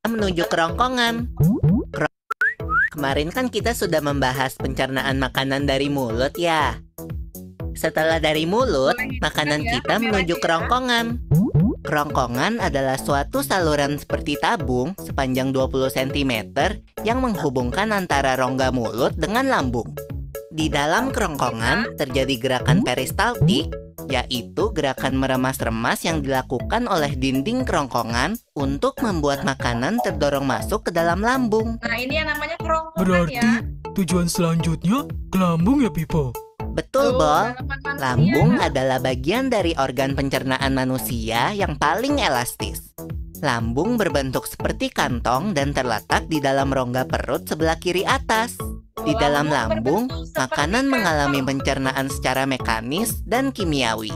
menuju kerongkongan. Kemarin kan kita sudah membahas pencernaan makanan dari mulut ya. Setelah dari mulut, makanan kita menuju kerongkongan. Kerongkongan adalah suatu saluran seperti tabung sepanjang 20 cm yang menghubungkan antara rongga mulut dengan lambung. Di dalam kerongkongan terjadi gerakan peristaltik, yaitu gerakan meremas-remas yang dilakukan oleh dinding kerongkongan untuk membuat makanan terdorong masuk ke dalam lambung. Nah, ini yang namanya kerongkongan. Berarti tujuan selanjutnya ke lambung ya, Pipo? Betul, Bol. Dalaman manusia. Lambung adalah bagian dari organ pencernaan manusia yang paling elastis. Lambung berbentuk seperti kantong dan terletak di dalam rongga perut sebelah kiri atas. Di dalam lambung, makanan mengalami pencernaan secara mekanis dan kimiawi.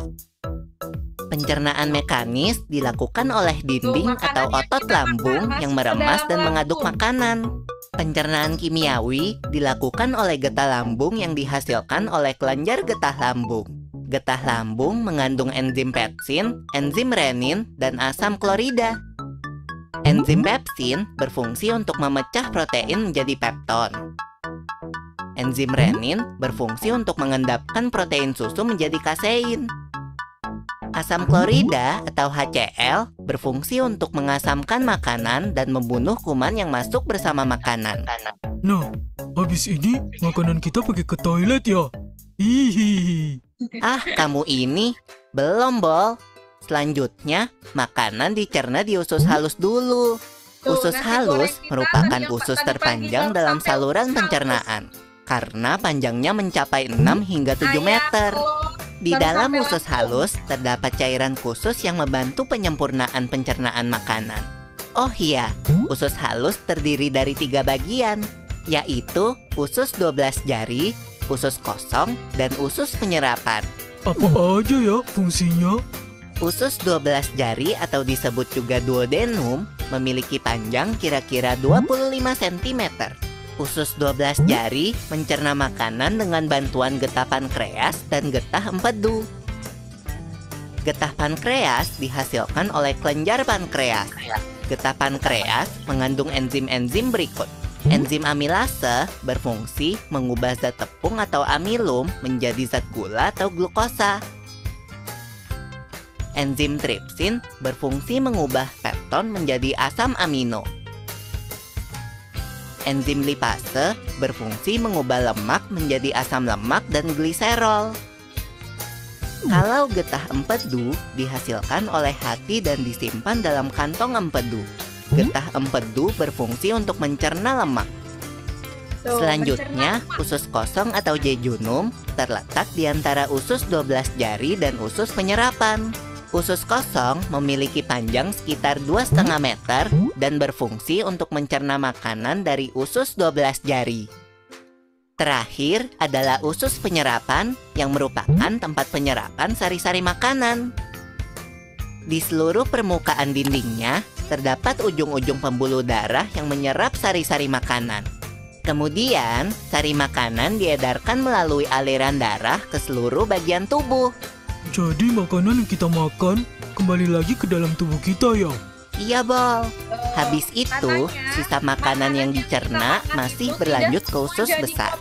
Pencernaan mekanis dilakukan oleh dinding atau otot lambung yang meremas dan mengaduk makanan. Pencernaan kimiawi dilakukan oleh getah lambung yang dihasilkan oleh kelenjar getah lambung. Getah lambung mengandung enzim pepsin, enzim renin, dan asam klorida. Enzim pepsin berfungsi untuk memecah protein menjadi pepton. Enzim renin berfungsi untuk mengendapkan protein susu menjadi kasein. Asam klorida atau HCl berfungsi untuk mengasamkan makanan dan membunuh kuman yang masuk bersama makanan. Nah, habis ini makanan kita pergi ke toilet ya? Hihihi. Ah, kamu ini belum, Bol. Selanjutnya, makanan dicerna di usus halus dulu. Usus halus merupakan usus terpanjang dalam saluran pencernaan karena panjangnya mencapai 6 hingga 7 meter. Di dalam usus halus terdapat cairan khusus yang membantu penyempurnaan pencernaan makanan. Oh iya, usus halus terdiri dari 3 bagian, yaitu usus 12 jari, usus kosong, dan usus penyerapan. Apa aja ya fungsinya? Usus 12 jari atau disebut juga duodenum memiliki panjang kira-kira 25 cm. Usus 12 jari mencerna makanan dengan bantuan getah pankreas dan getah empedu. Getah pankreas dihasilkan oleh kelenjar pankreas. Getah pankreas mengandung enzim-enzim berikut. Enzim amilase berfungsi mengubah zat tepung atau amilum menjadi zat gula atau glukosa. Enzim tripsin berfungsi mengubah pepton menjadi asam amino. Enzim lipase berfungsi mengubah lemak menjadi asam lemak dan gliserol. Kalau getah empedu dihasilkan oleh hati dan disimpan dalam kantong empedu. Getah empedu berfungsi untuk mencerna lemak. Selanjutnya, usus kosong atau jejunum terletak di antara usus 12 jari dan usus penyerapan. Usus kosong memiliki panjang sekitar 2,5 meter dan berfungsi untuk mencerna makanan dari usus 12 jari. Terakhir adalah usus penyerapan yang merupakan tempat penyerapan sari-sari makanan. Di seluruh permukaan dindingnya terdapat ujung-ujung pembuluh darah yang menyerap sari-sari makanan. Kemudian, sari makanan diedarkan melalui aliran darah ke seluruh bagian tubuh. Jadi makanan yang kita makan kembali lagi ke dalam tubuh kita ya? Iya, Bol. Habis itu, sisa makanan yang dicerna masih berlanjut ke usus besar.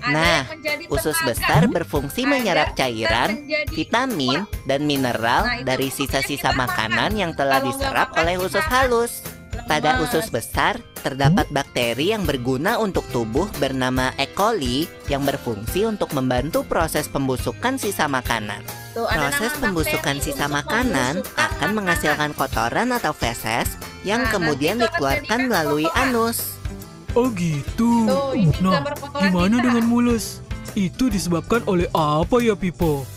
Nah, usus besar berfungsi menyerap cairan, vitamin, dan mineral dari sisa-sisa makanan yang telah diserap oleh usus halus. Pada usus besar, terdapat bakteri yang berguna untuk tubuh bernama E. coli yang berfungsi untuk membantu proses pembusukan sisa makanan. Proses pembusukan sisa makanan akan menghasilkan kotoran atau feses yang kemudian dikeluarkan melalui anus. Oh gitu. Nah, gimana dengan mules? Itu disebabkan oleh apa ya, Pipo?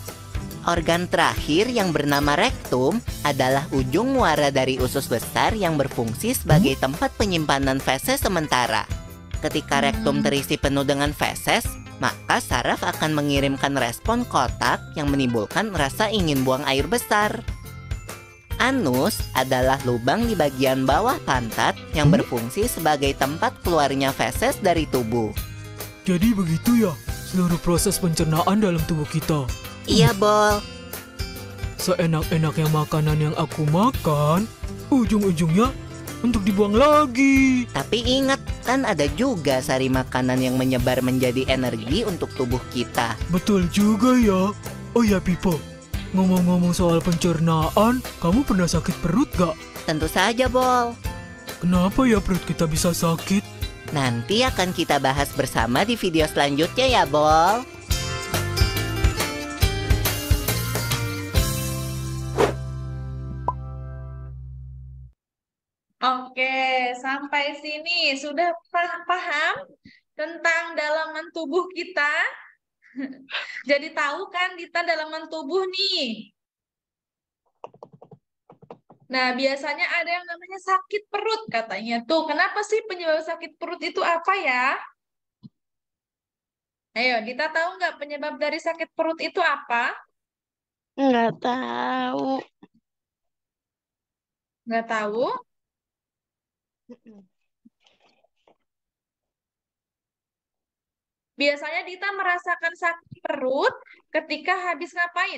Organ terakhir yang bernama rektum adalah ujung muara dari usus besar yang berfungsi sebagai tempat penyimpanan feses sementara. Ketika rektum terisi penuh dengan feses, maka saraf akan mengirimkan respon kotak yang menimbulkan rasa ingin buang air besar. Anus adalah lubang di bagian bawah pantat yang berfungsi sebagai tempat keluarnya feses dari tubuh. Jadi begitu ya, seluruh proses pencernaan dalam tubuh kita. Iya, Bol. Seenak-enaknya makanan yang aku makan, ujung-ujungnya untuk dibuang lagi. Tapi ingat, kan ada juga sari makanan yang menyebar menjadi energi untuk tubuh kita. Betul juga ya. Oh ya Pipo, ngomong-ngomong soal pencernaan, kamu pernah sakit perut gak? Tentu saja, Bol. Kenapa ya perut kita bisa sakit? Nanti akan kita bahas bersama di video selanjutnya ya, Bol. Oke, sampai sini sudah paham tentang dalaman tubuh kita? Jadi tahu kan kita dalaman tubuh nih. Nah, biasanya ada yang namanya sakit perut katanya. Tuh, kenapa sih penyebab sakit perut itu apa ya? Ayo, kita tahu nggak penyebab dari sakit perut itu apa? Nggak tahu. Nggak tahu? Biasanya Dita merasakan sakit perut ketika habis ngapain?